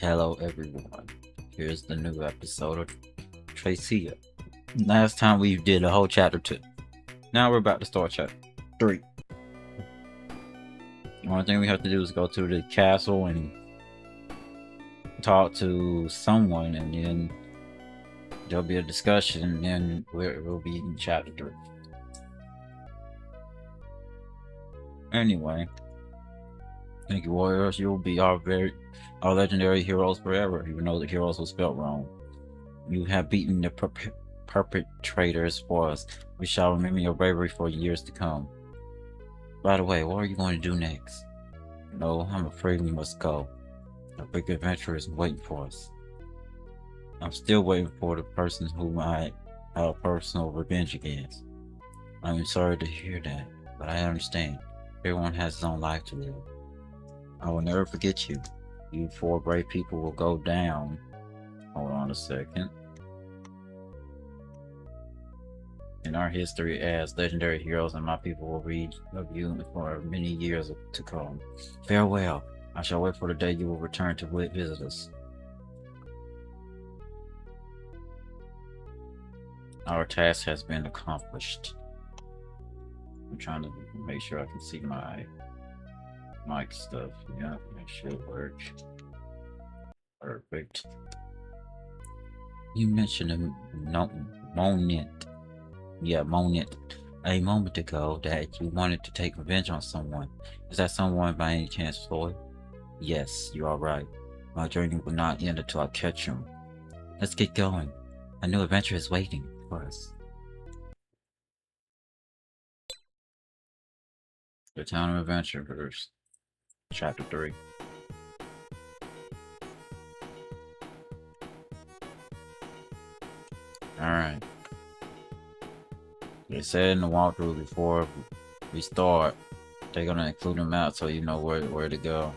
Hello everyone. Here's the new episode of Traysia. Last time we did a whole chapter 2. Now we're about to start chapter 3. The only thing we have to do is go to the castle and talk to someone, and then there'll be a discussion, and then we'll be in chapter 3. Anyway, thank you, warriors. You'll be our legendary heroes forever, even though the heroes was spelled wrong. You have beaten the perpetrators for us. We shall remember your bravery for years to come. By the way, what are you going to do next? No, I'm afraid we must go. A big adventure is waiting for us. I'm still waiting for the person whom I have personal revenge against. I'm sorry to hear that, but I understand. Everyone has his own life to live. I will never forget you. You four brave people will go down. Hold on a second. In our history as legendary heroes, and my people will read of you for many years to come. Farewell. I shall wait for the day you will return to visit us. Our task has been accomplished. I'm trying to make sure I can see my mic stuff. Yeah, make sure it works. Perfect. You mentioned a moment. Yeah, moment. A moment ago that you wanted to take revenge on someone. Is that someone by any chance Floyd? Yes, you are right. My journey will not end until I catch him. Let's get going. A new adventure is waiting for us. The Town of Adventurers, Chapter 3. Alright. They said in the walkthrough before we start, they're gonna include a map so you know where to go.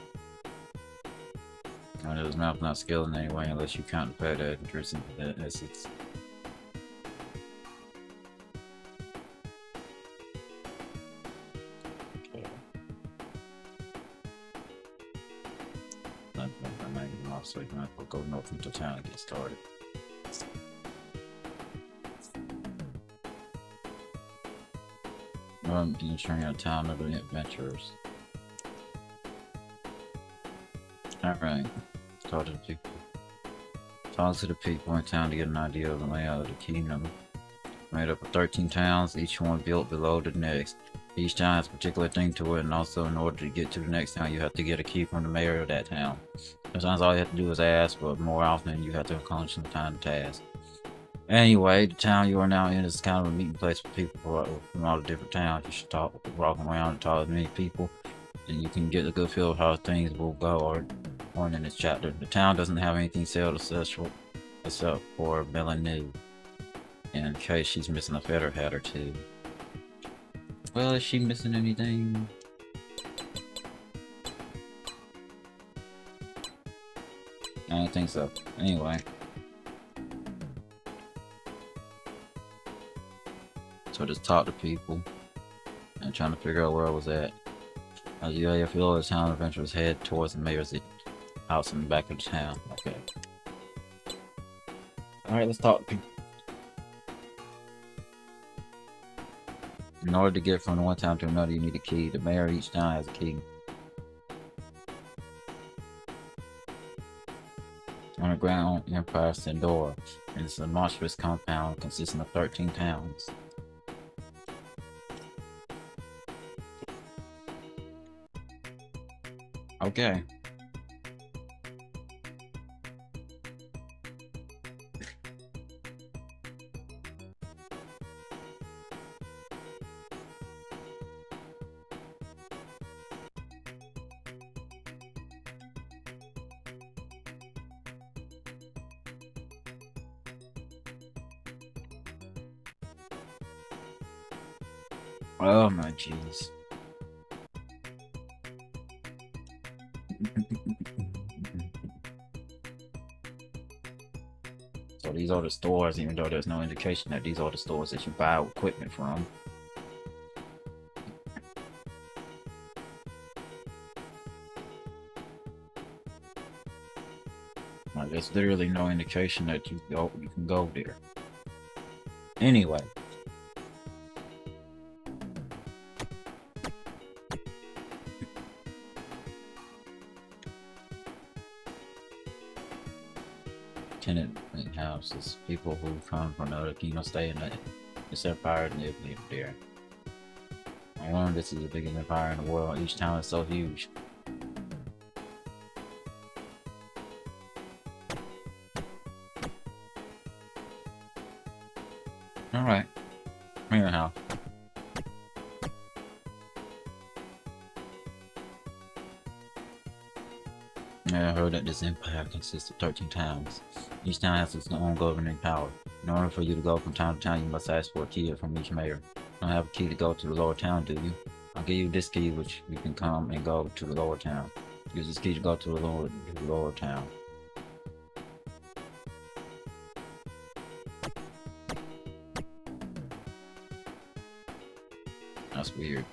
And this map's not skilled in any way unless you count the fact that it enters into the essence. So you might as well go north into town and get started. The entering a town of the adventurers. Alright. Talk to the people. Talk to the people in town to get an idea of the layout of the kingdom. Made up of 13 towns, each one built below the next. Each town has a particular thing to it, and also in order to get to the next town, you have to get a key from the mayor of that town. Sometimes all you have to do is ask, but more often you have to accomplish some kind of task. Anyway, the town you are now in is kind of a meeting place for people from all the different towns. You should walk around and talk to many people, and you can get a good feel of how things will go or in this chapter. The town doesn't have anything successful except for Melanie, in case she's missing a feather hat or two. Well, is she missing anything? I don't think so. Anyway. So just talk to people and trying to figure out where I was at. As you feel the town adventurers head towards the mayor's house in the back of the town. Okay. Alright, let's talk to people. In order to get from one town to another, you need a key. The mayor of each town has a key. Underground Empire Sendora, and it's a monstrous compound consisting of 13 towns. Okay. Oh my jeez. So these are the stores, even though there's no indication that these are the stores that you buy equipment from. Like, there's literally no indication that you can go there. Anyway. Tenant houses, people who come from another kingdom stay in this empire and live there. I learned this is the biggest empire in the world. Each town is so huge. Alright. Mirror house. Yeah, I heard that this empire consists of 13 towns. Each town has its own governing power. In order for you to go from town to town, you must ask for a key from each mayor. You don't have a key to go to the lower town, do you? I'll give you this key, which you can come and go to the lower town. Use this key to go to the lower town. That's weird.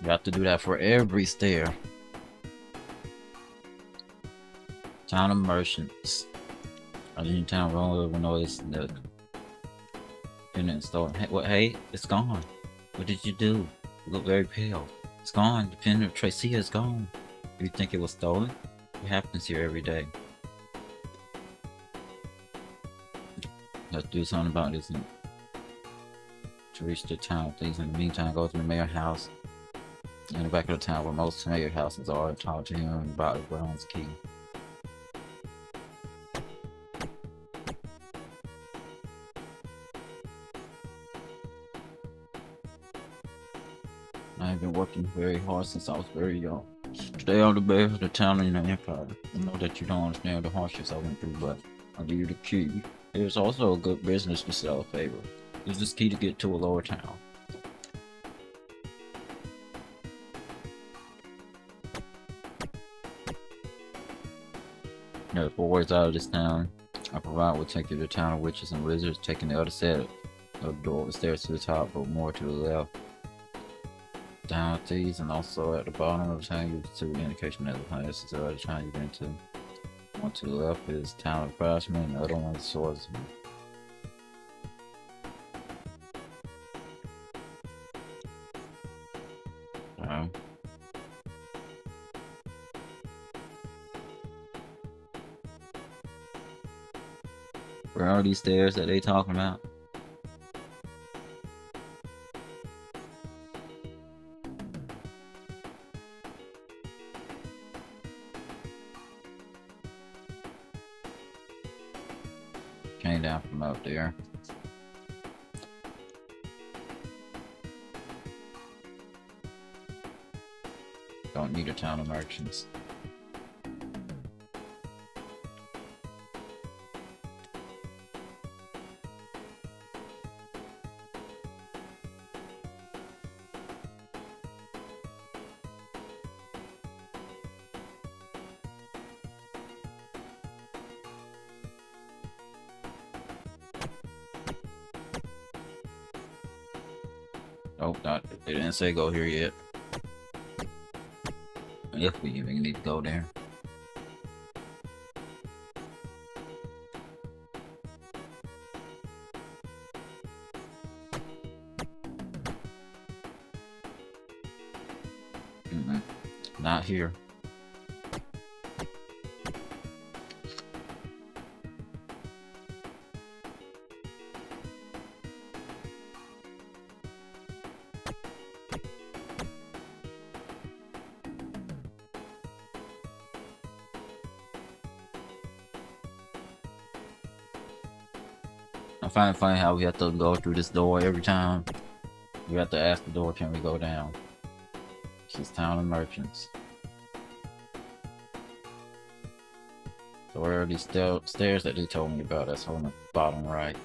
You have to do that for every stair. Town of merchants. I was in town wrong over noise the pendant store. Hey, what? Hey, it's gone. What did you do? You look very pale. It's gone. The pendant of Traysia is gone. You think it was stolen? It happens here every day. Let's do something about this to reach the town. Please, in the meantime, go to the mayor's house in the back of the town where most mayor houses are and talk to him about the bronze key. I've been working very hard since I was very young. Today I'm the mayor of the town in the empire. I know that you don't understand the hardships I went through, but I'll give you the key. It's also a good business to sell a favor. Use this key to get to a lower town. There are 4 ways out of this town. I provide will take you to the town of witches and wizards, taking the other side of the door, the stairs to the top, but more to the left. Down these, and also at the bottom of the town, you see the indication that the place is the other town you've been to. One to the left is Town of Craftsmen, and the other one is Swordsman. Where are these stairs that they talking about? Came down from up there. Don't need a town of merchants. Oh, they didn't say go here yet. If we even need to go there. Not here. I find it funny how we have to go through this door every time. We have to ask the door, can we go down? This is Town of Merchants. So where are these stairs that they told me about? That's on the bottom right.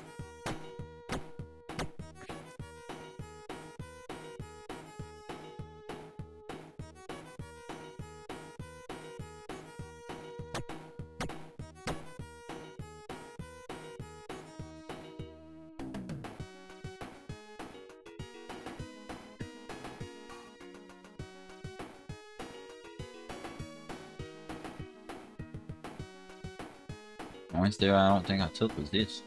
Only stair I don't think I took was this.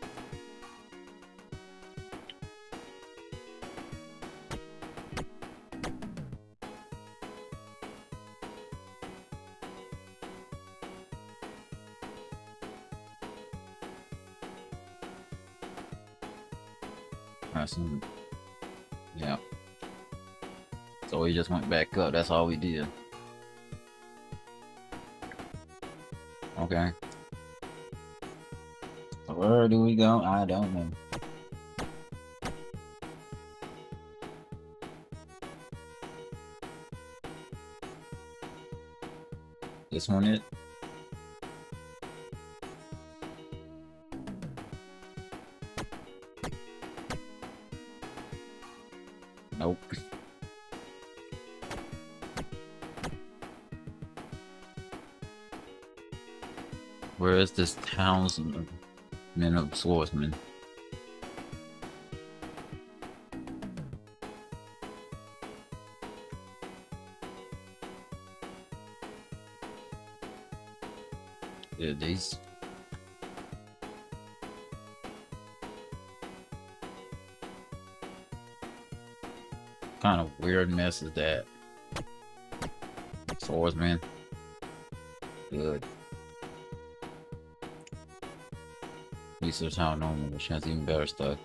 Yeah. So we just went back up. That's all we did. Okay. So where do we go? I don't know. This one it? Nope. Where is this townsman of swordsmen? Yeah, these. Kind of weird mess is that? Swordsman. Good. Research how normal, which has even better stuff.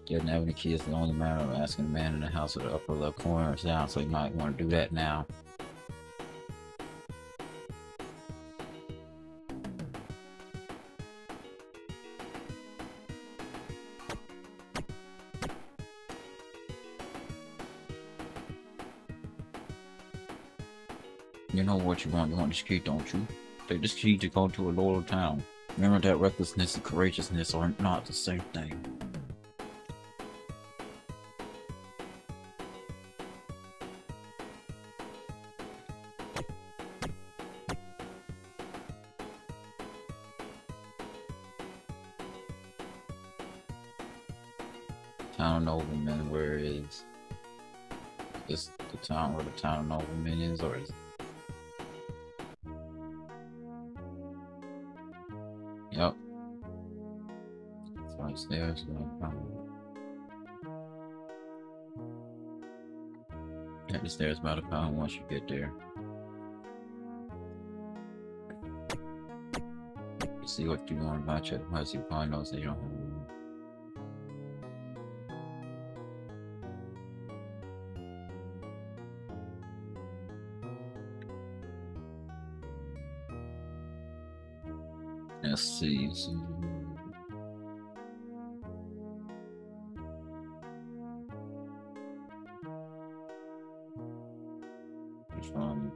Getting any key is the only matter of asking the man in the house at the upper left corner down, so you might want to do that now. You know what you want. You want this key, don't you? Take this key to go to a loyal town. Remember that recklessness and courageousness are not the same thing. Town of Nobleman, where is this the town where the town of Nobleman is, or is it? Yep. It's right stairs. Take the stairs by the pound once you get there. You see what you want about your house, you probably know, so you don't have room. Let's see. Which one?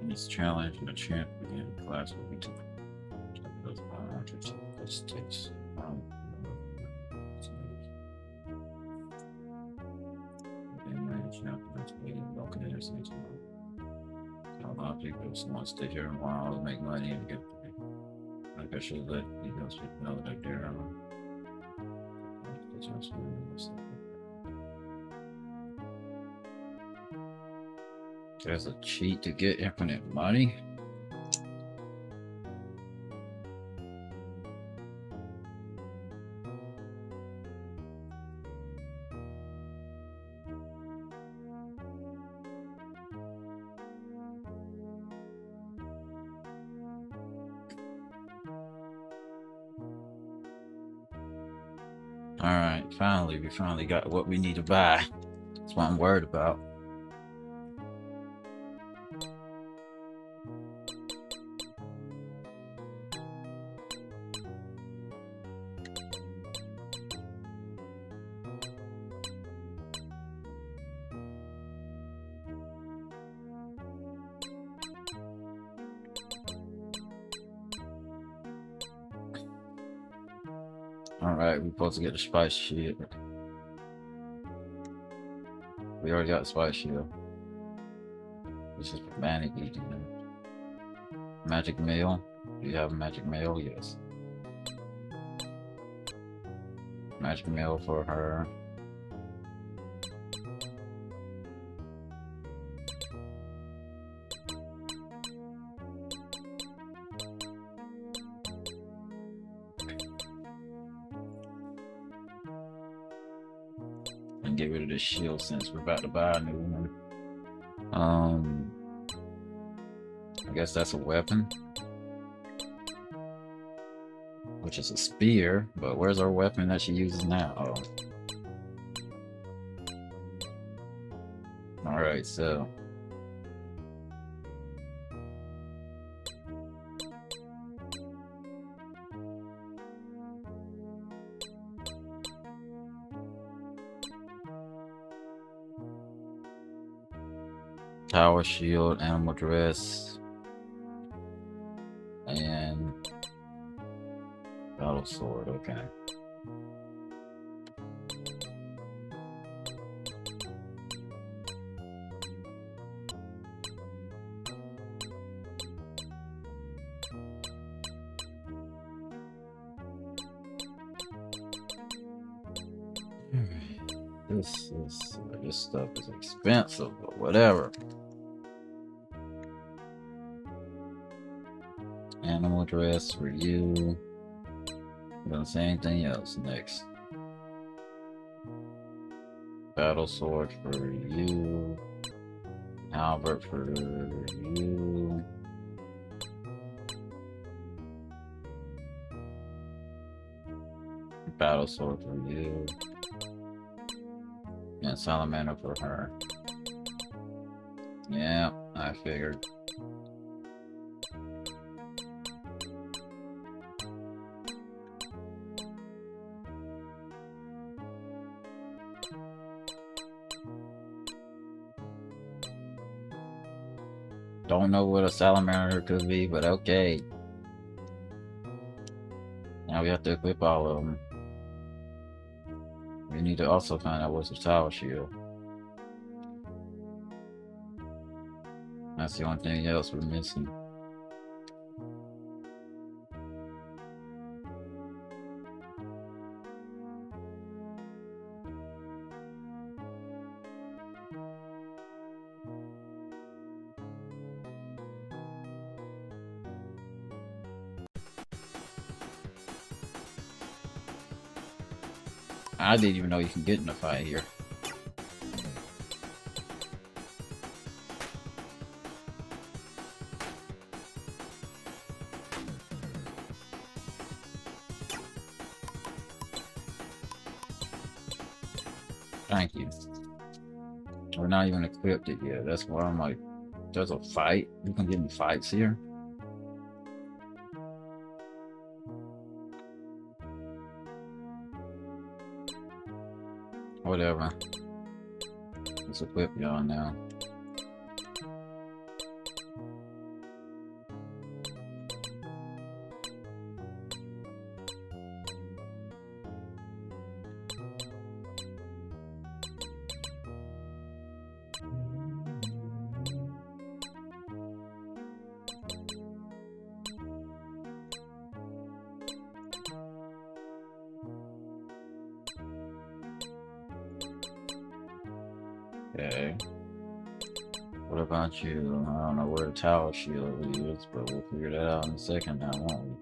This challenge and a champ again. Class will be two. This takes. A lot of people just want to stay here a while and make money and get. Like I should let you guys know that they're. There's a cheat to get infinite money. Alright, we finally got what we need to buy. That's what I'm worried about. Alright, we're supposed to get the spice shield. We already got the spice shield. This is vanity. Magic mail. Do you have a magic mail? Yes. Magic meal for her. And get rid of this shield since we're about to buy a new one. I guess that's a weapon. Which is a spear, but where's our weapon that she uses now? Oh. Alright, so. Tower shield, animal dress, and battle sword, okay. This stuff is expensive, but whatever. Animal dress for you. I'm gonna say anything else next. Battle sword for you. Halberd for you. Battle sword for you. And salamander for her. Yeah, I figured. Don't know what a salamander could be, but okay. Now we have to equip all of them. We need to also find out what's the tower shield. That's the only thing else we're missing. I didn't even know you can get in a fight here. Thank you. We're not even equipped it yet. That's why I'm like, there's a fight? You can get in fights here? Whatever. Let's equip y'all now. Okay. What about you? I don't know where the tower shield is, but we'll figure that out in a second now, won't we?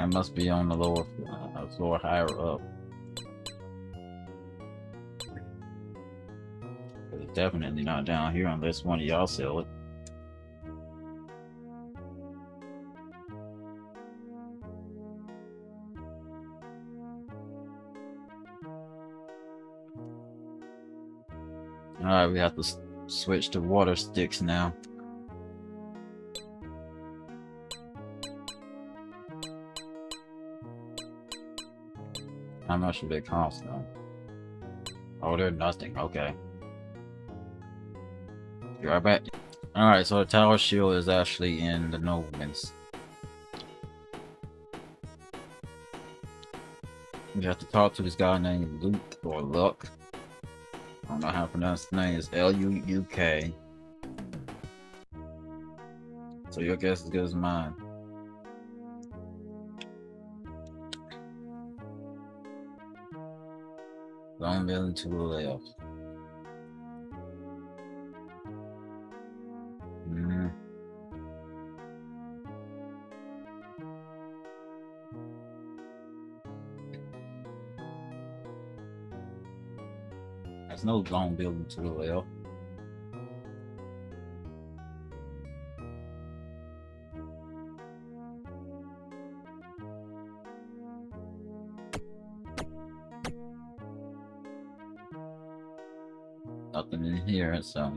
I must be on the lower floor higher up. It's definitely not down here unless one of y'all sell it. Alright, we have to switch to water sticks now. How much do they cost though? Oh, they're nothing. Okay. Be right back. Alright, so the tower shield is actually in the nobleman's. You have to talk to this guy named Luke or Luck. I don't know how to pronounce his name. It's L-U-U-K. So your guess is as good as mine. Long building to the left. There's no long building to the left. Nothing in here, so.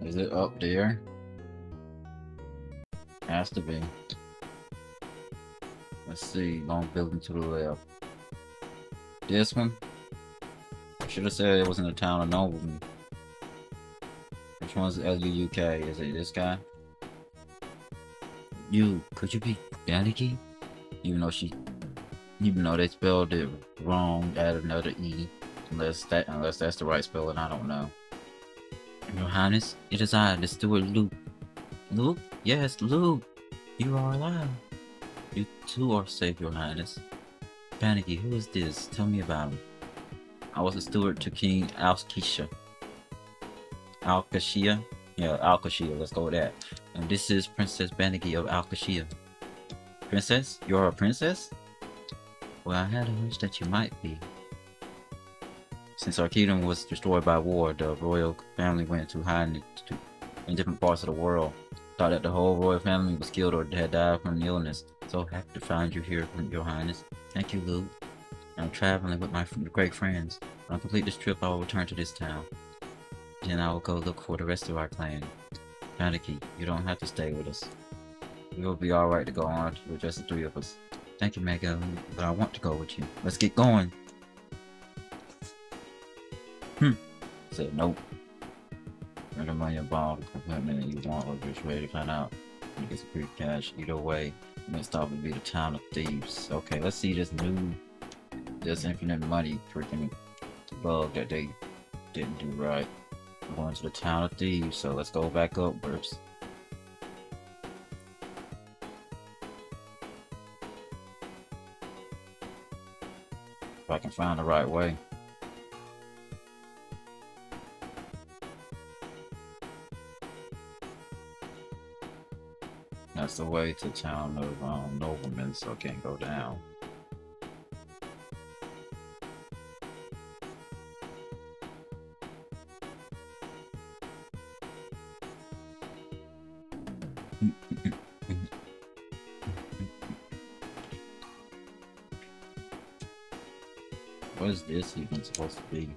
Is it up there? Has to be. Let's see, long building to the left. This one? I should have said it was in the town of Nobleman. Which one's L-U-U-K? Is it this guy? You, could you be Daniki? Even though they spelled it wrong, added another E. Unless that's the right spelling, I don't know. Your Highness, it is I, the steward Luke. Luke? Yes, Luke! You are alive. You too are safe, Your Highness. Panicky, who is this? Tell me about him. I was the steward to King Alkishia. Alkishia? Yeah, Alkishia, let's go with that. And this is Princess Panicky of Alkishia. Princess? You're a princess? Well, I had a hunch that you might be. Since our kingdom was destroyed by war, the royal family went to hide in different parts of the world. Thought that the whole royal family was killed or had died from illness. So happy to find you here, Your Highness. Thank you, Luke. I'm traveling with my great friends. When I complete this trip, I will return to this town. Then I will go look for the rest of our clan. Panicky, you don't have to stay with us. We will be alright to go on with just the three of us. Thank you, Mega, but I want to go with you. Let's get going. Said nope. Rent the money about the equipment you want or just ready to find out. You get some free cash. Either way, next stop would be the town of thieves. Okay, let's see this infinite money freaking bug that they didn't do right. We're going to the town of thieves, so let's go back upwards. If I can find the right way. That's the way to the town of Nobleman, so I can't go down. What is this even supposed to be?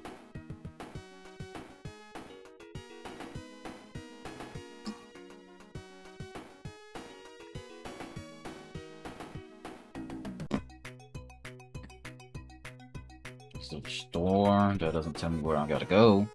It's a store. That doesn't tell me where I gotta go.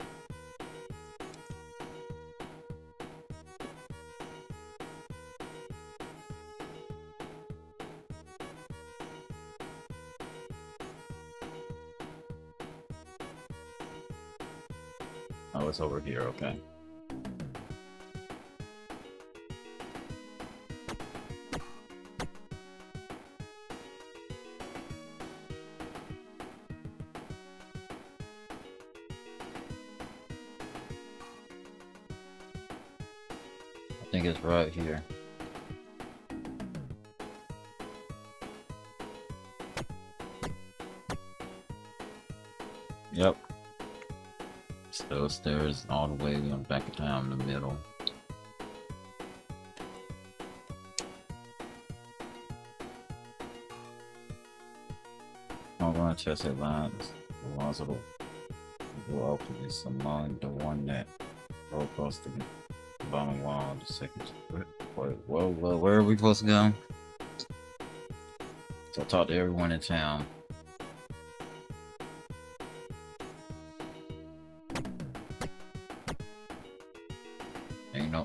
Oh, it's over here, okay. I think it's right here. Yep. So stairs all the way on back of town in the middle. I'm going to test that line. The ones that will open is among the one that go across the bottom wall. The second. Wait, whoa, where are we supposed to go? So I talked to everyone in town.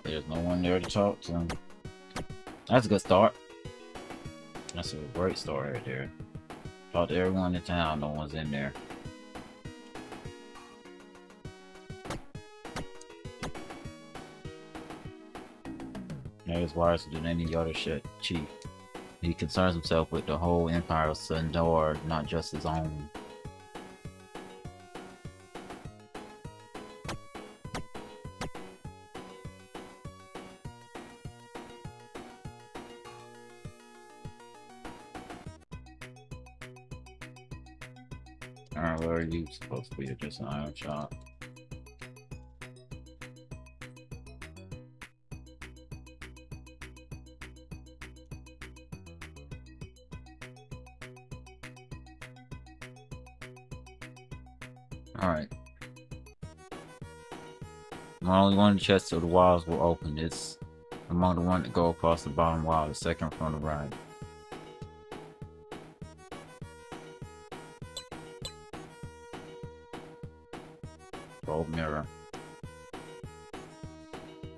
There's no one there to talk to. That's a good start. That's a great start right there. Talked to everyone in town, no one's in there. Yeah, he's wiser than any other chief. He concerns himself with the whole empire of Sandor, not just his own. Alright, where are you supposed to be? Just an iron shop. Alright. Only one chest of the walls will open. It's among the one that go across the bottom wall, the second from the right. Gold mirror.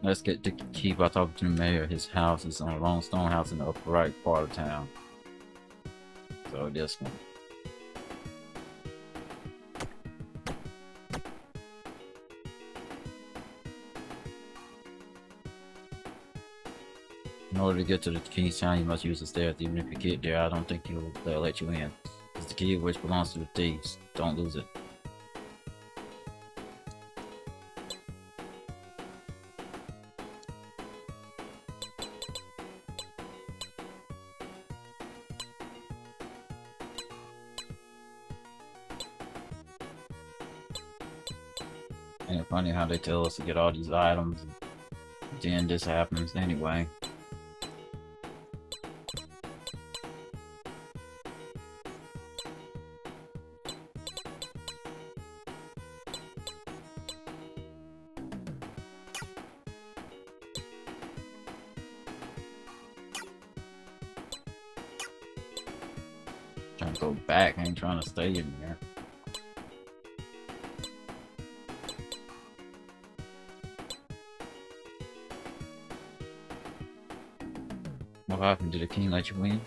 Let's get the key by talking to the mayor. His house is on a long stone house in the upper right part of town. So this one. In order to get to the king's town, you must use the stairs. Even if you get there, I don't think they'll let you in. It's the key which belongs to the thieves. Don't lose it. And it's funny how they tell us to get all these items, and then this happens anyway. Trying to go back, I ain't trying to stay in there. What happened? Did the king let you in?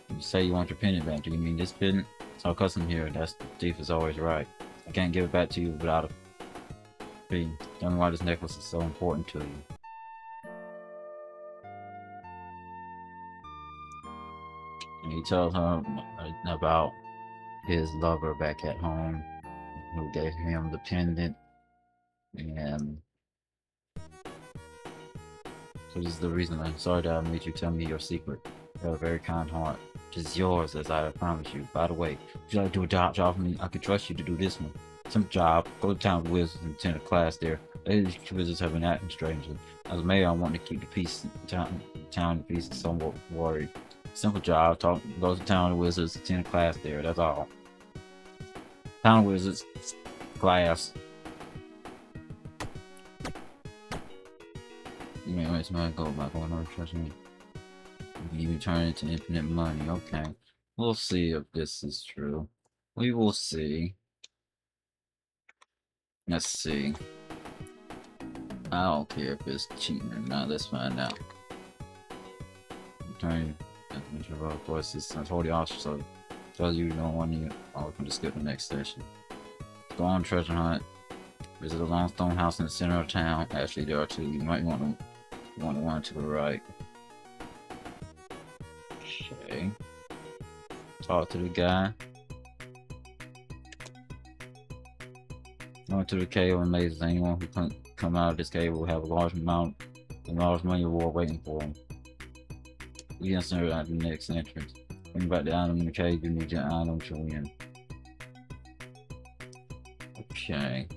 You say you want your pendant back. Do you mean this pendant? It's our custom here. That's the thief is always right. I can't give it back to you without a fee. Tell me why this necklace is so important to you. And he tells her about his lover back at home who gave him the pendant, and so this is the reason. I'm sorry that I made you tell me your secret. You have a very kind heart. It is yours, as I promised you. By the way, if you like to do a job for me, I could trust you to do this one. Some job. Go to town with wizards and attend a class there. These wizards have been acting strangely. As mayor, I want to keep the peace in town in peace. Somewhat worried. Simple job. Go to town with wizards, attend a class there. That's all. Town wizards class. Anyways, my goal by going on trust me. You can turn it to infinite money. Okay. We'll see if this is true. We will see. Let's see. I don't care if it's cheating or not. Let's find out. Return. Of course, it's 40 officers, so tells you don't want to. Oh, we can just skip the next session. Go on treasure hunt. Visit a long stone house in the center of town. Actually, there are two. You might want the one to the right. Okay. Talk to the guy. Going to the cave amazes anyone who can come out of this cave will have a large money reward waiting for him. We answer at the next entrance. Bring back the item in the cave, you need your item to win. Okay.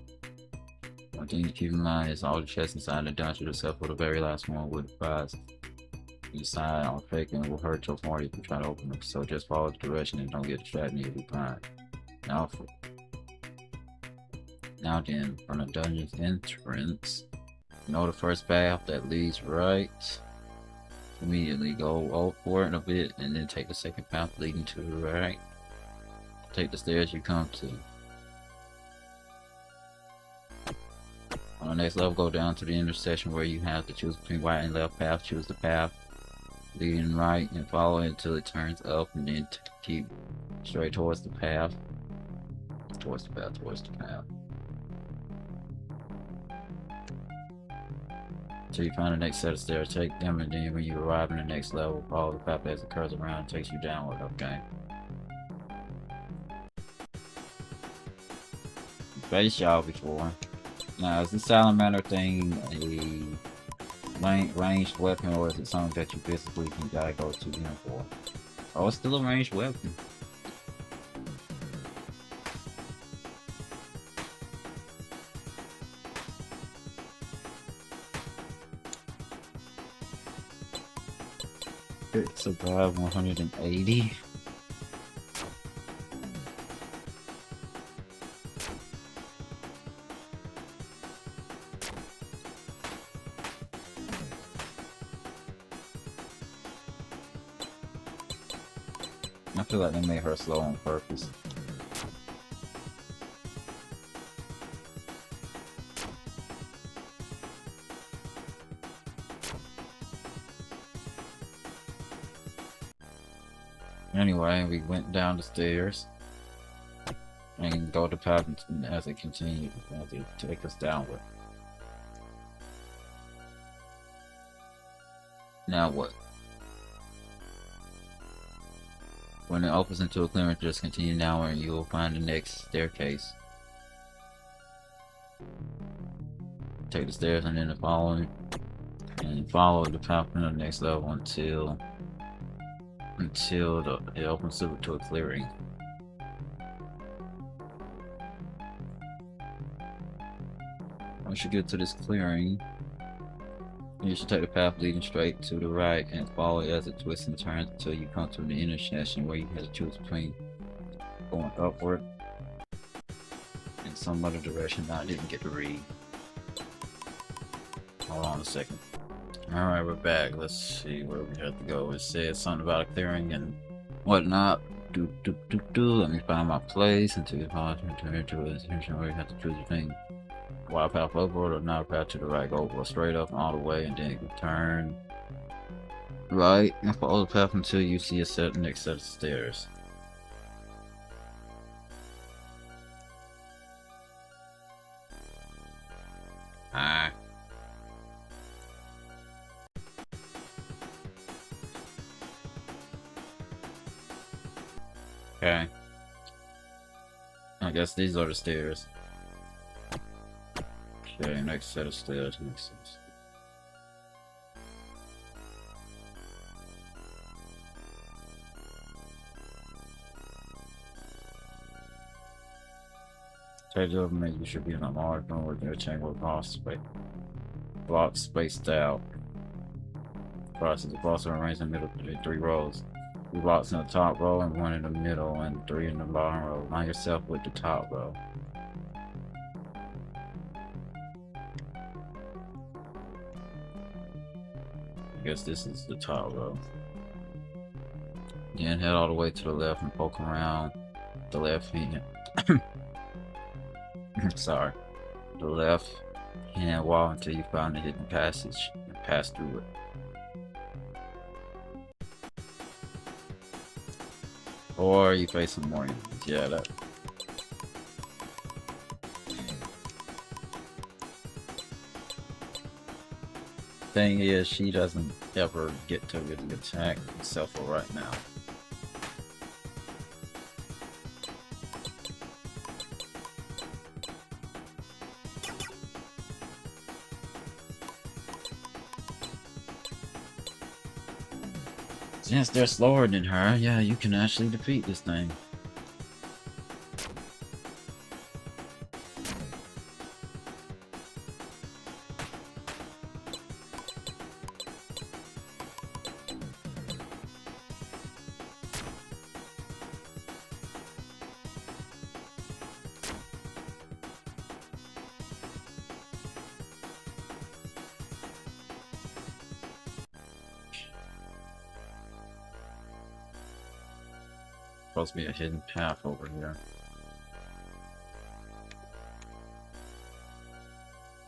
One thing to keep in mind is all the chests inside the dungeon except for the very last one with the prize. You decide on faking will hurt your party if you try to open them. So just follow the direction and don't get distracted, you'll be fine. Now, now then, from the dungeon's entrance, you know the first path that leads right. Immediately go forward a bit and then take the second path leading to the right. Take the stairs you come to. On the next level, go down to the intersection where you have to choose between right and left path. Choose the path leading right and follow it until it turns up, and then keep straight towards the path. Towards the path. Till you find the next set of stairs, take them, and then when you arrive in the next level, follow the path as it curves around and takes you downward, okay? Faced y'all before. Now, is the salamander thing a ranged weapon, or is it something that you physically can gotta go to him for? Oh, it's still a ranged weapon. It survived 180. I feel like they made her slow on purpose. Anyway, we went down the stairs and go to path as it continued, as it take us downward. Now what? When it opens into a clearing, just continue downward and you will find the next staircase. Take the stairs and then the following, and follow the path to the next level until it opens up to a clearing. Once you get to this clearing, you should take the path leading straight to the right and follow it as it twists and turns until you come to the intersection where you have to choose between going upward and some other direction that I didn't get to read. Hold on a second. Alright, we're back. Let's see where we have to go. It said something about a clearing and whatnot. Let me find my place until you follow into a situation where you have to choose between wild path upward or not path to the right. Go straight up all the way and then turn right and follow the path until you see a next set of stairs. Okay. I guess these are the stairs. Okay, next set of stairs makes sense. Change over means you should be in a large room with your chamber blocks spaced out. Crosses across are arranged in the middle of 3 rows. 2 blocks in the top row and 1 in the middle and 3 in the bottom row. Line yourself with the top row. I guess this is the top row. Then head all the way to the left and poke around the left hand. Sorry. The left hand wall until you find the hidden passage and pass through it. Or you face some more enemies. Yeah, that. Thing is, she doesn't ever get to really attack except for right now. Since they're slower than her, yeah, you can actually defeat this thing. supposed to be a hidden path over here.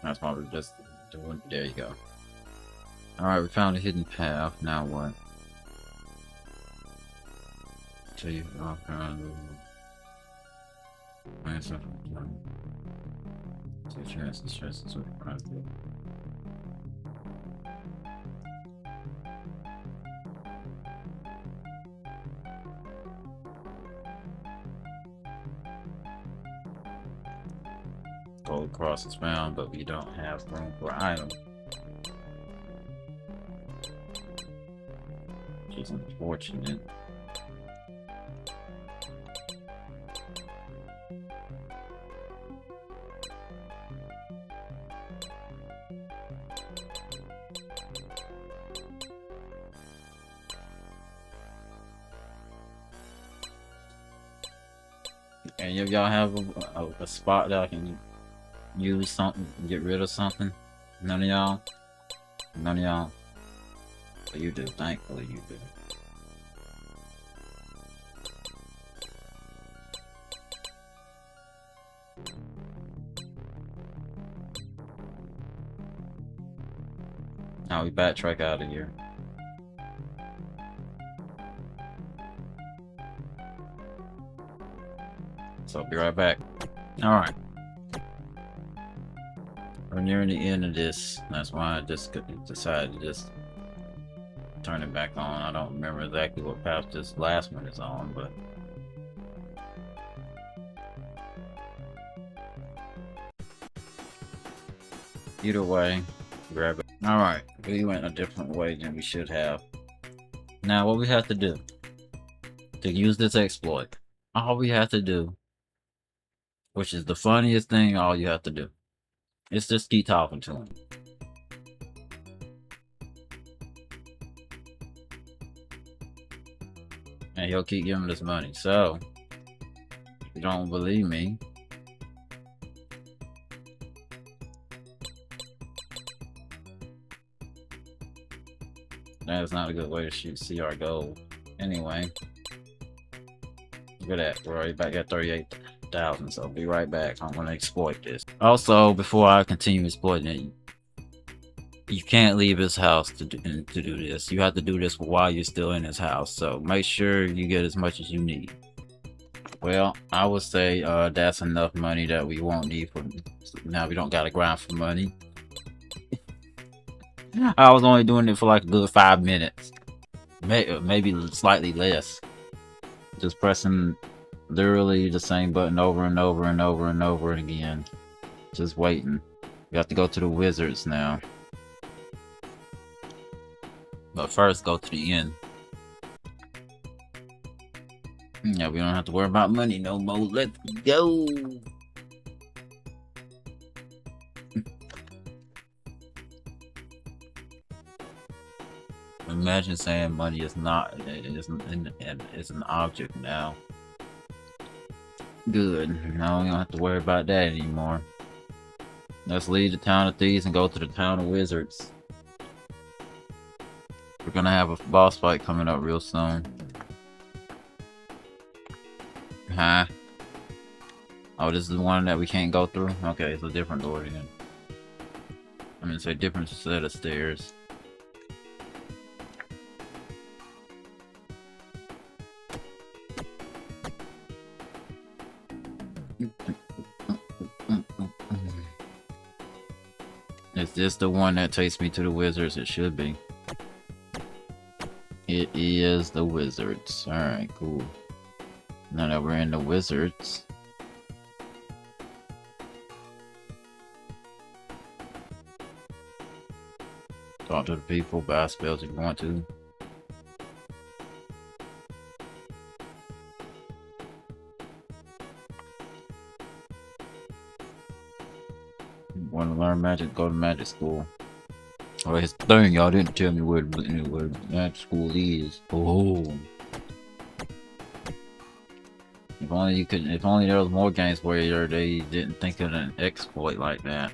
That's why we're just doing. There you go. Alright, we found a hidden path. Now what? Two, chances. Gold cross is found, but we don't have room for items. Which is unfortunate. And if y'all have a spot that I can use something, get rid of something, none of y'all? None of y'all? But you do, thankfully you do. Now we backtrack out of here. So I'll be right back. Alright. We're nearing the end of this. That's why I just decided to just turn it back on. I don't remember exactly what path this last one is on, but either way, grab it. Alright, we went a different way than we should have. Now what we have to do to use this exploit, all we have to do, which is the funniest thing, all you have to do, is just keep talking to him. And he'll keep giving us money. So, if you don't believe me, that is not a good way to see our goal. Anyway, look at that. We're already back at 38,000, so I'll be right back. I'm gonna exploit this. Also, before I continue exploiting it, you can't leave his house to do this. You have to do this while you're still in his house, so make sure you get as much as you need. Well, I would say that's enough money that we won't need for now. We don't gotta grind for money. I was only doing it for like a good 5 minutes, maybe slightly less. Just pressing literally the same button over and over and over and over again. Just waiting. We have to go to the wizards now. But first, go to the inn. Yeah, we don't have to worry about money no more. Let's go. Imagine saying money is not, it's an object now. Good. Now we don't have to worry about that anymore. Let's leave the town of thieves and go to the town of wizards. We're gonna have a boss fight coming up real soon. Huh? Oh, this is the one that we can't go through? Okay, it's a different door then. I mean, it's a different set of stairs. Is this the one that takes me to the wizards? It should be. It is the wizards. Alright, cool. Now that we're in the wizards, talk to the people, buy spells if you want to. Want to learn magic? Go to magic school. Oh, it's the thing, y'all didn't tell me where magic school is. Oh. If only you could. If only there was more games where they didn't think of an exploit like that.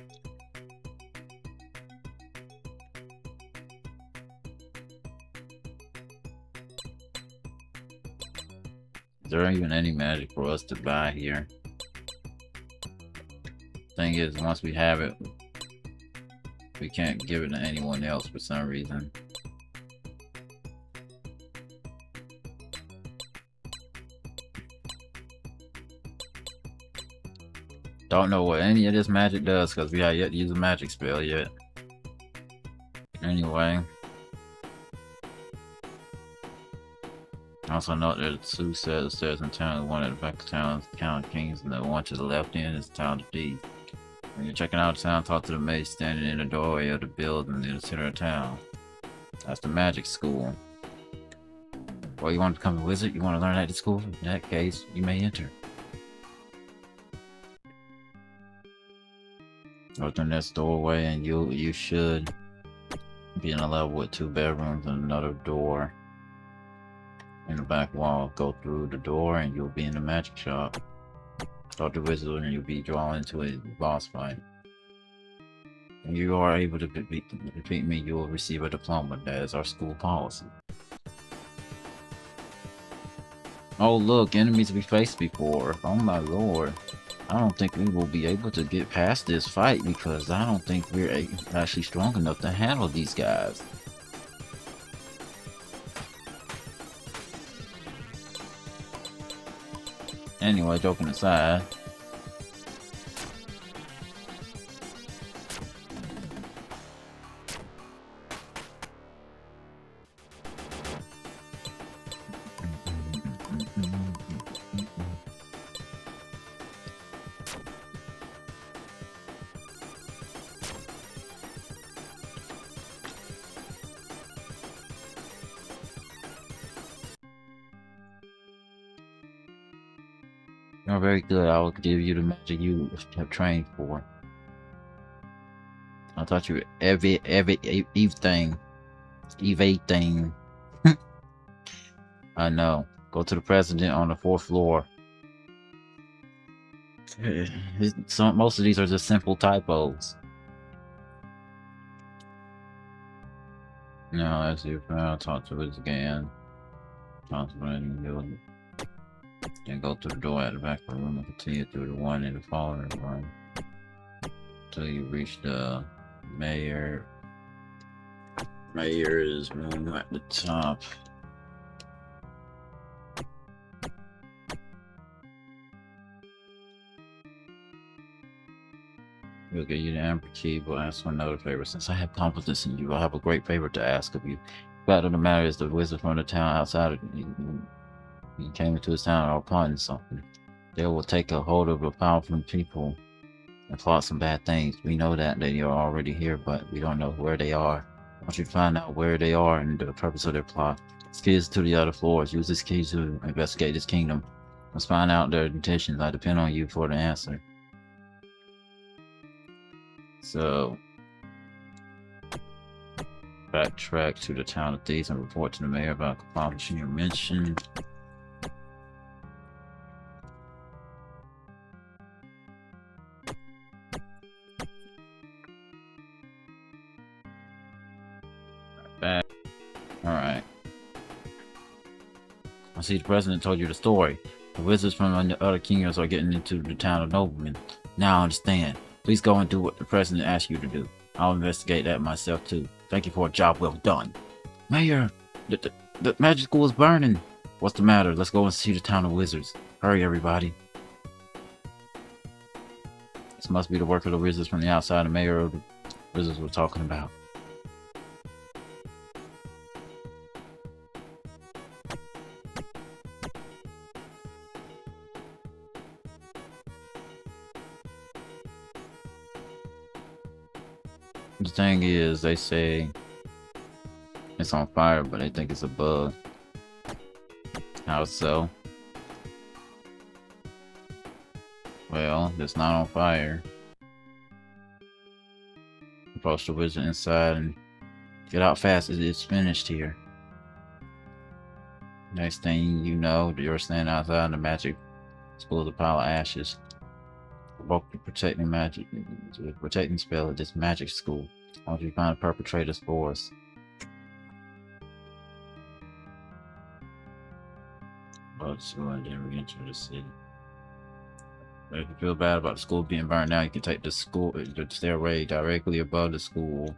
Is there even any magic for us to buy here? Thing is, once we have it, we can't give it to anyone else for some reason. Don't know what any of this magic does because we have yet to use a magic spell yet. Anyway. I also note that two sets of stairs in town, the one at the back of town is the Town of Kings, and the one to the left end is the Town of Thieves. When you're checking out town, talk to the mage standing in the doorway of the building in the center of town. That's the magic school. Well, you want to become a wizard? You want to learn at the school? In that case, you may enter. Go through this doorway and you should be in a level with 2 bedrooms and another door in the back wall. Go through the door and you'll be in the magic shop. Talk to the wizard and you'll be drawn into a boss fight. If you are able to defeat me, you will receive a diploma. That is our school policy. Oh look, enemies we faced before. Oh my lord. I don't think we will be able to get past this fight because I don't think we're actually strong enough to handle these guys. Anyway, joking aside. You're very good. I will give you the magic you have trained for. I thought you were everything. I know. Go to the president on the 4th floor. Most of these are just simple typos. No, as you talk to it again. Talk to it and then go through the door at the back of the room and continue through the one in the following room until you reach the mayor's room at the top. We'll give you the amber key, but ask for another favor. Since I have confidence in you, I have a great favor to ask of you. The fact of the matter is the wizard from the town outside of you came into this town or plotting something. They will take a hold of the powerful people and plot some bad things. We know that they are already here, but we don't know where they are. I want you to find out where they are and the purpose of their plot. This key is to the other floors. Use this key to investigate this kingdom. Let's find out their intentions. I depend on you for the answer. So, backtrack to the Town of Thieves and report to the mayor about accomplishing your mission. Back. Alright. I see the president told you the story. The wizards from the other kingdoms are getting into the town of Noblemen. Now I understand. Please go and do what the president asked you to do. I'll investigate that myself too. Thank you for a job well done. Mayor, the magic school is burning. What's the matter? Let's go and see the town of wizards. Hurry, everybody. This must be the work of the wizards from the outside the mayor of the wizards we're talking about. The thing is, they say it's on fire, but they think it's a bug. How so? Well, it's not on fire. Approach the wizard inside and get out fast. It's finished here. Next thing you know, you're standing outside the magic school of the pile of ashes. Invoke the protecting spell at this magic school. I want you to find the perpetrators for us. Above the school and then re-enter the city. If you feel bad about the school being burned down, you can take the stairway directly above the school.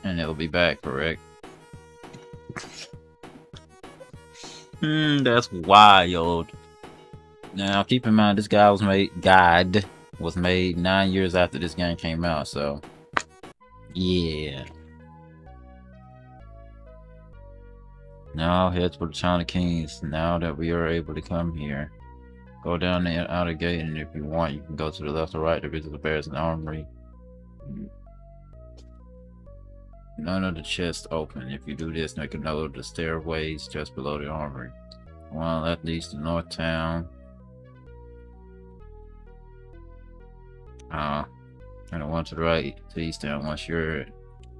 And it'll be back, correct? That's wild. Now, keep in mind, this guide was made 9 years after this game came out, so yeah. Now head for the Town of Kings. Now that we are able to come here, go down the outer gate, and if you want, you can go to the left or right to visit the Bears and Armory. None of the chests open. If you do this, make a note of the stairways just below the armory. One that leads to North Town. And the one to the right to East Town. Once you're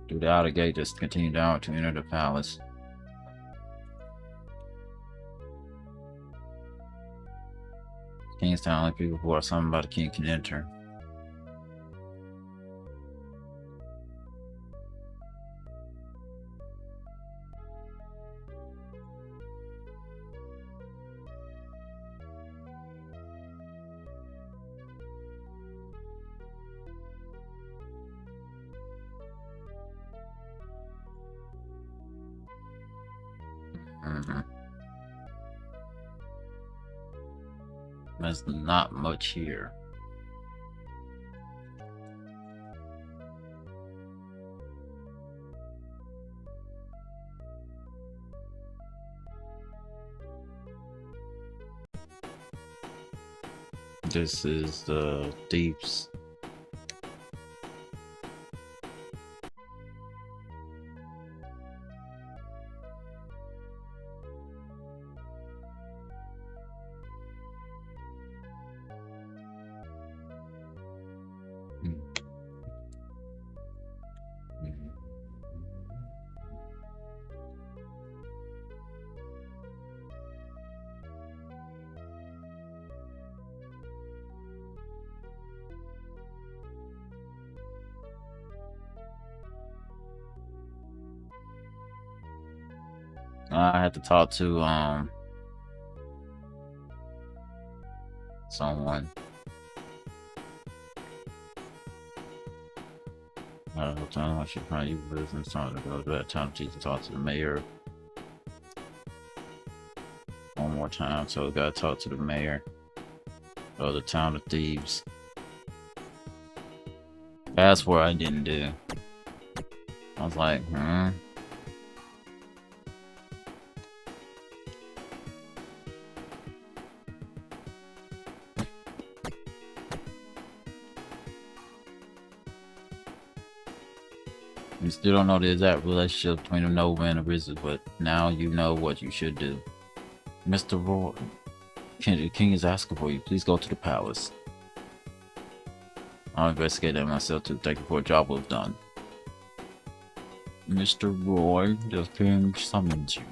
through the outer gate, just continue down to enter the palace. Kingstown, only people who are summoned by the king can enter. There's not much here. This is the Thieves. I had to talk to someone. I should probably use business time to go to that town to talk to the mayor one more time. So we gotta talk to the mayor of the Town of Thieves. That's what I didn't do. I was like, You still don't know the exact relationship between the Nova and the Wizard, but now you know what you should do. Mr. Roy, the king is asking for you. Please go to the palace. I'll investigate that myself too. Thank you for a job well done. Mr. Roy, the king summons you.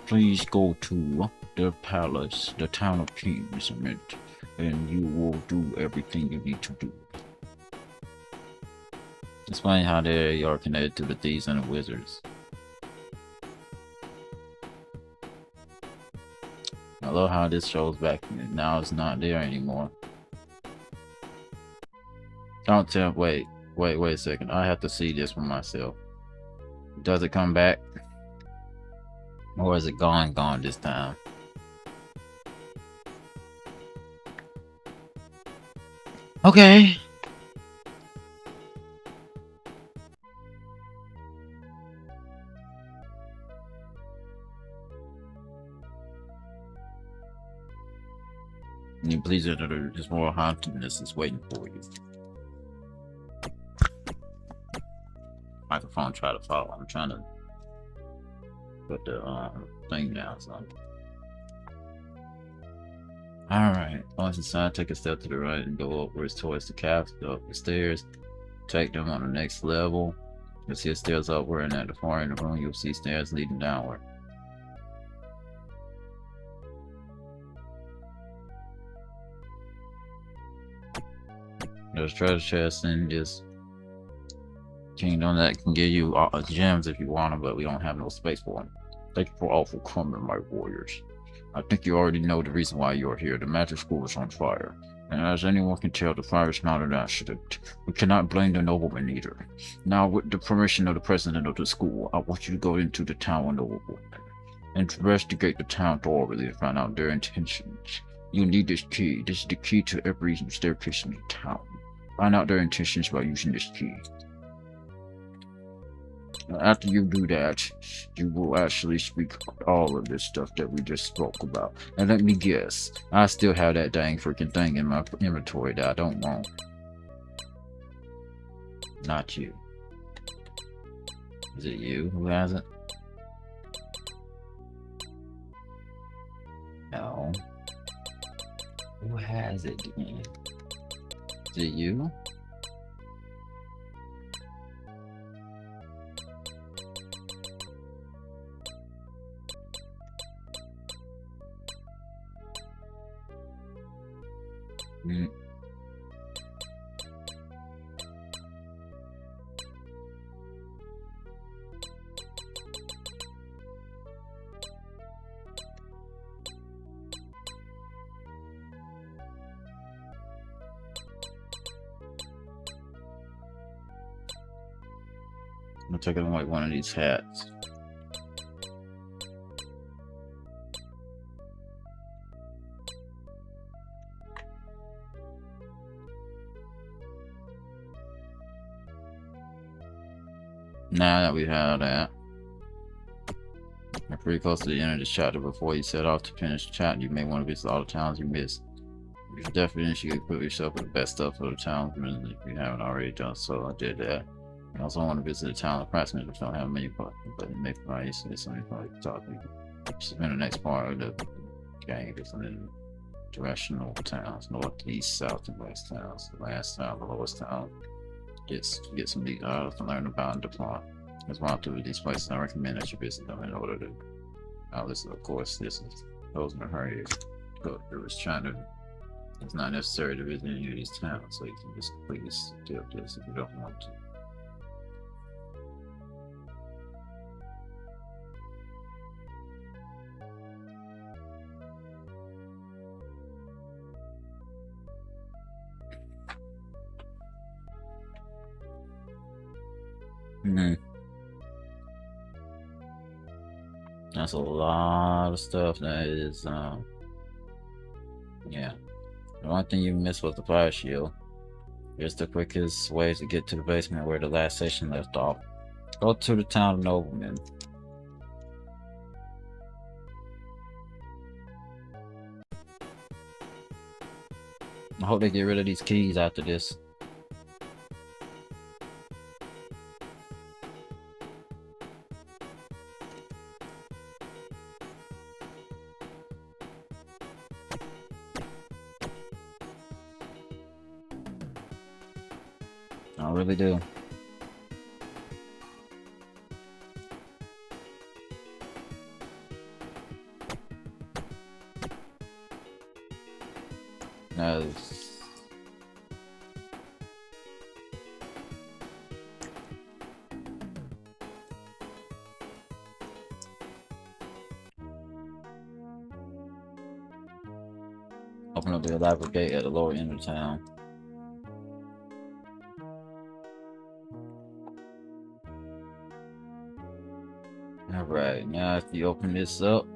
Please go to the palace, the Town of Kings, and you will do everything you need to do. Explain how they are connected to the Thieves and the Wizards. I love how this shows back. Now it's not there anymore. Don't tell. Wait a second. I have to see this for myself. Does it come back? Or is it gone this time? Okay. Can you please enter? There's more hauntedness is waiting for you. Microphone try to follow. I'm trying to put the thing down. So. Alright. Once inside, take a step to the right and go upwards towards the castle, up the stairs. Take them on the next level. You'll see stairs upward, and at the far end of the room, you'll see stairs leading downward. There's treasure chests in this kingdom that can give you gems if you want them, but we don't have no space for them. Thank you for awful coming, my warriors. I think you already know the reason why you're here. The magic school is on fire. And as anyone can tell, the fire is not an accident. We cannot blame the nobleman either. Now, with the permission of the president of the school, I want you to go into the town, nobleman, and investigate the town thoroughly to find out their intentions. You need this key. This is the key to every staircase in the town. Find out their intentions by using this key. After you do that, you will actually speak all of this stuff that we just spoke about. And let me guess, I still have that dang freaking thing in my inventory that I don't want. Not you. Is it you who has it? No. Who has it again? Is it you? Mm. I'm taking like one of these hats. Now that we have that, we're pretty close to the end of this chapter. Before you set off to finish the chapter, you may want to visit all the towns you missed. If you're definitely you equip yourself with the best stuff for the towns if you haven't already done so. I did that. I also want to visit the town of craftsmen which don't have many but make my use of this only probably talking. Spend the next part of the game visiting directional towns, north, east, south, and west towns. The last town, the lowest town. Get some deep to learn about and deploy. As well through these places, I recommend that you visit them in order to. Now, this is, of course, this is those in a hurry. But it was trying to. It's not necessary to visit any of these towns, so you can just completely skip this if you don't want to. That's a lot of stuff that is, yeah. The one thing you missed was the fire shield. Here's the quickest way to get to the basement where the last section left off. Go to the town of Nobleman. I hope they get rid of these keys after this. I really do. Open up the elaborate gate at the lower end of town. Alright, now if you open this up,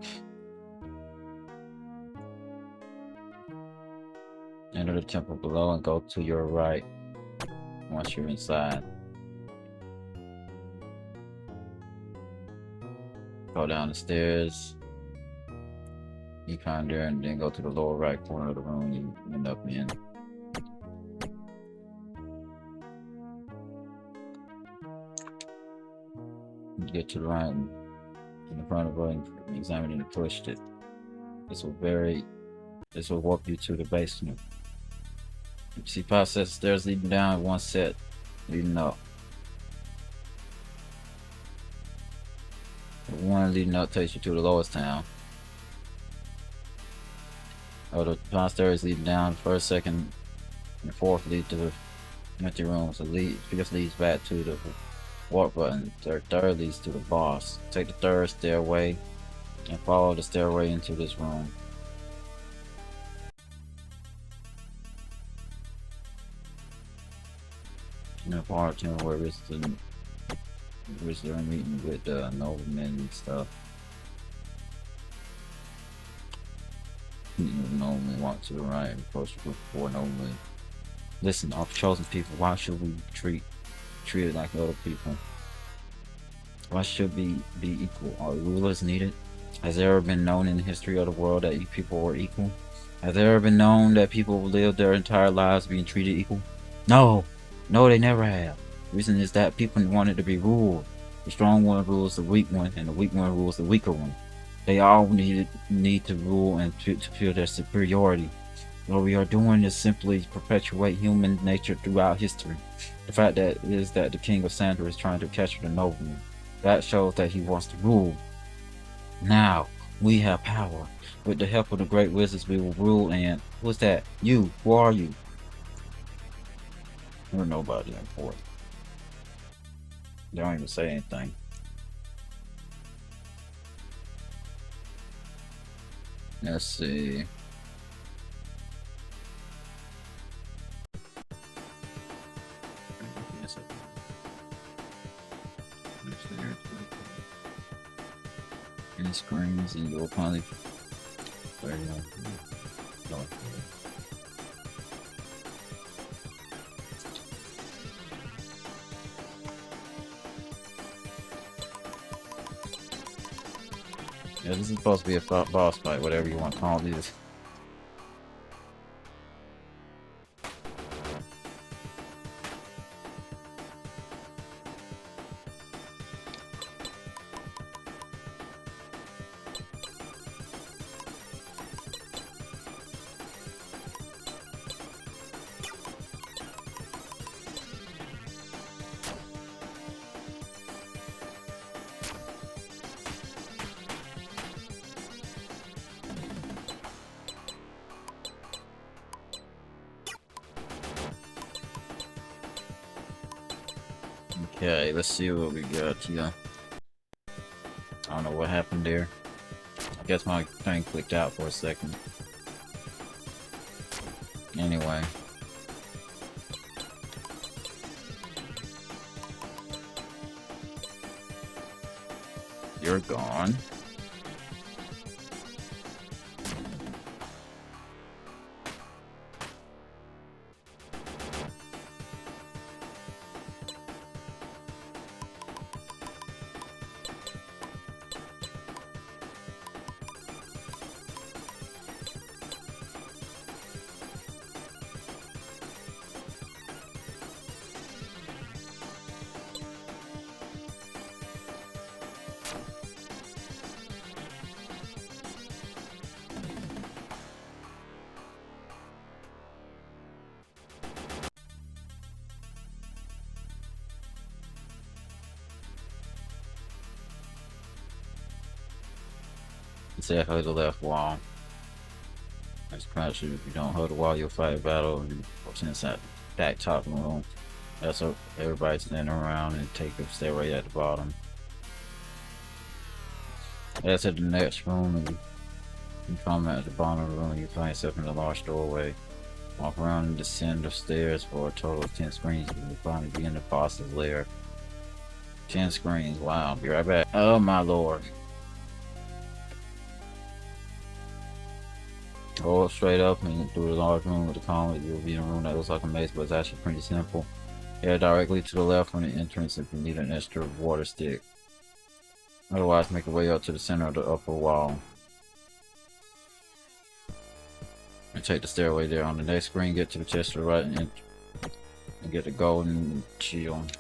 enter the temple below and go to your right once you're inside. Go down the stairs, you climb there, and then go to the lower right corner of the room you end up in. You get to the right in the front of it and examine it and pushed it. This will warp you to the basement. You see 5 sets of stairs leading down and 1 set leading up. The one leading up takes you to the lowest town. The 5 stairs leading down, 1st, 2nd, and 4th lead to the Empty rooms. This leads back to the warp button. Third leads to the boss. Take the third stairway and follow the stairway into this room. And the part 10 where they're meeting with noblemen and stuff. Noblemen walk to the right and approach the group of 4 noblemen. Listen, all chosen people, why should we treated like other people? Why should we be equal? Are rulers needed? Has it ever been known in the history of the world that people were equal? Has it ever been known that people lived their entire lives being treated equal? No! No, they never have. The reason is that people wanted to be ruled. The strong one rules the weak one, and the weak one rules the weaker one. They all need to rule and to feel their superiority. What we are doing is simply perpetuate human nature throughout history. The fact that is that the king of Sandra is trying to capture the nobleman. That shows that he wants to rule. Now, we have power. With the help of the great wizards, we will rule. And what's that? You, who are you? You're nobody important. They don't even say anything. Let's see. Any screens and you'll probably where you know. Yeah, this is supposed to be a boss fight, whatever you want to call this. Okay, let's see what we got here. I don't know what happened there. I guess my thing clicked out for a second. Anyway. You're gone. Say hold the left wall. That's crouch. If you don't hold the wall, you'll fight a battle and what's inside that top room. That's what everybody's standing around and take a stairway at the bottom. That's at the next room and you come at the bottom of the room, you find yourself in a large doorway. Walk around and descend the stairs for a total of 10 screens. You will finally be in the boss's lair. 10 screens, wow, be right back. Oh my lord. Go straight up and through the large room with the column. You'll be in a room that looks like a maze, but it's actually pretty simple. Head directly to the left from the entrance if you need an extra water stick. Otherwise, make your way up to the center of the upper wall. And take the stairway there. On the next screen, get to the chest to the right and get the golden shield.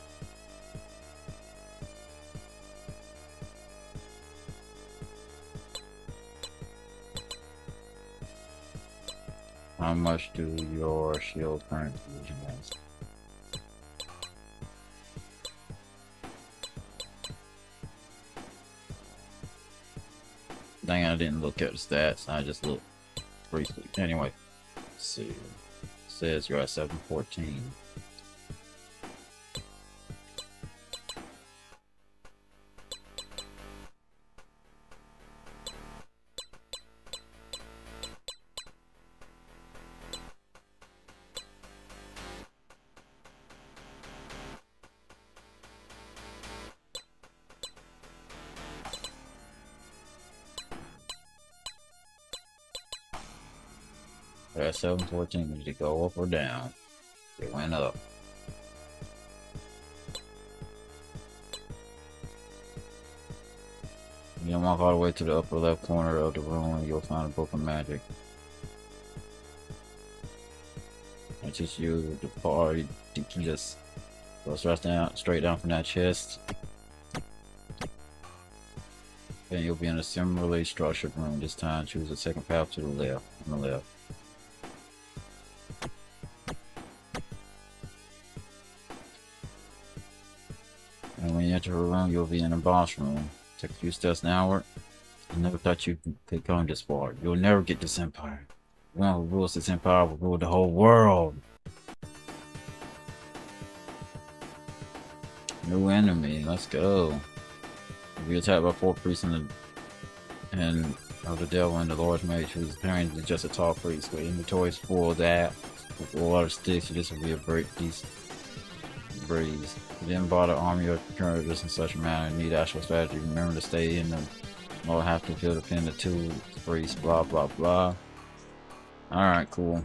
How much do your shield currently have? Dang, I didn't look at the stats. I just looked briefly. Anyway, let's see. It says you're at 714. We're at 714. Did it go up or down? It went up. You walk all the way to the upper left corner of the room and you'll find a book of magic. It teaches you the part you can just go straight down from that chest. And you'll be in a similarly structured room. This time choose the second path to the left. On the left. And when you enter a room, you'll be in a boss room. Take a few steps downward. I never thought you could come this far. You'll never get this empire. The one who rules this empire will rule the whole world. New enemy, let's go. You'll be attacked by 4 priests and of the devil and the Lord's mage, who's apparently just a tall priest with inventories full of that. With a lot of sticks, this will be a decent breeze. You didn't bother arm your characters in such a manner. You need actual strategy. Remember to stay in the mode, have to feel the pin the 2 priests, blah blah blah. Alright, cool.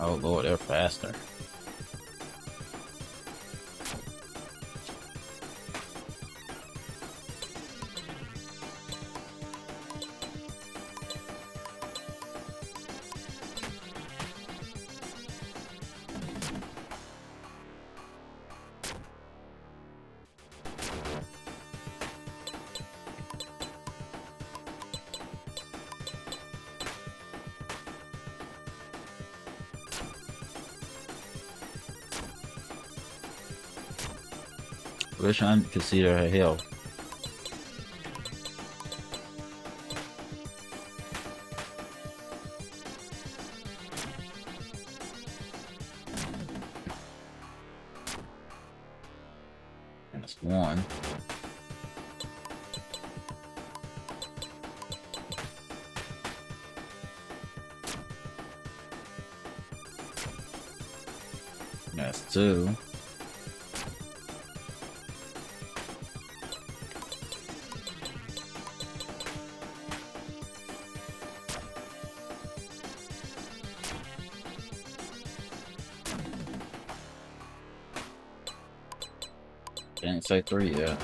Oh lord, they're faster. Wish I could see her health. That's 1. That's 2. Didn't say 3 yet.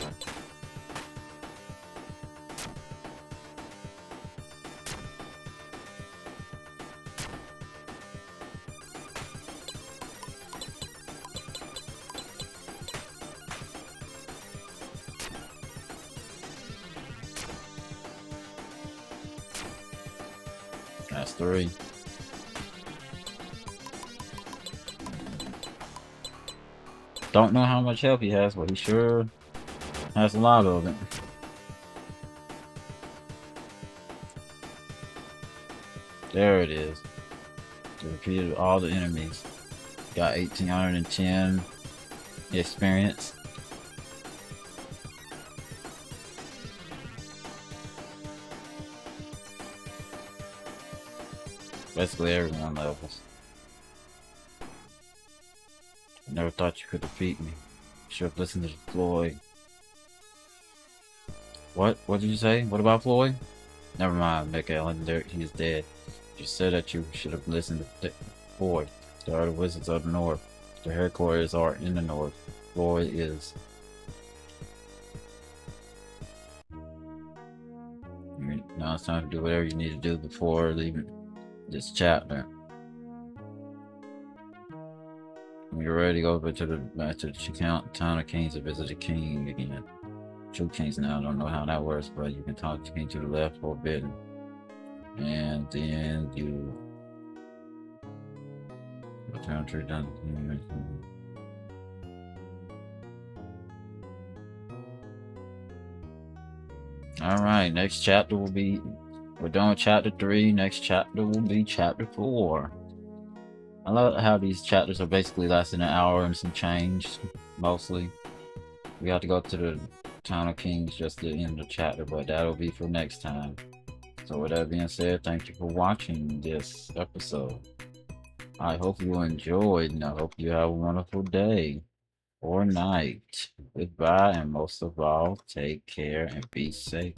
That's 3. Don't know how much health he has, but he sure has a lot of it. There it is. Defeated all the enemies. Got 1810 experience. Basically everyone levels. Never thought you could defeat me. Should have listened to Floyd. What? What did you say? What about Floyd? Never mind, Michael. He is dead. You said that you should have listened to Floyd. There are the wizards of the north. Their headquarters are in the north. Floyd is. Now it's time to do whatever you need to do before leaving this chapter. When you're ready, go over to the town of Kings to visit the king again. True kings now, I don't know how that works, but you can talk to the king to the left for a bit. And then you return to the Alright, next chapter will be, we're done with chapter 3, next chapter will be chapter 4. I love how these chapters are basically lasting an hour and some change, mostly. We have to go to the Town of Kings just to end the chapter, but that'll be for next time. So with that being said, thank you for watching this episode. I hope you enjoyed, and I hope you have a wonderful day. or night. Goodbye, and most of all, take care and be safe.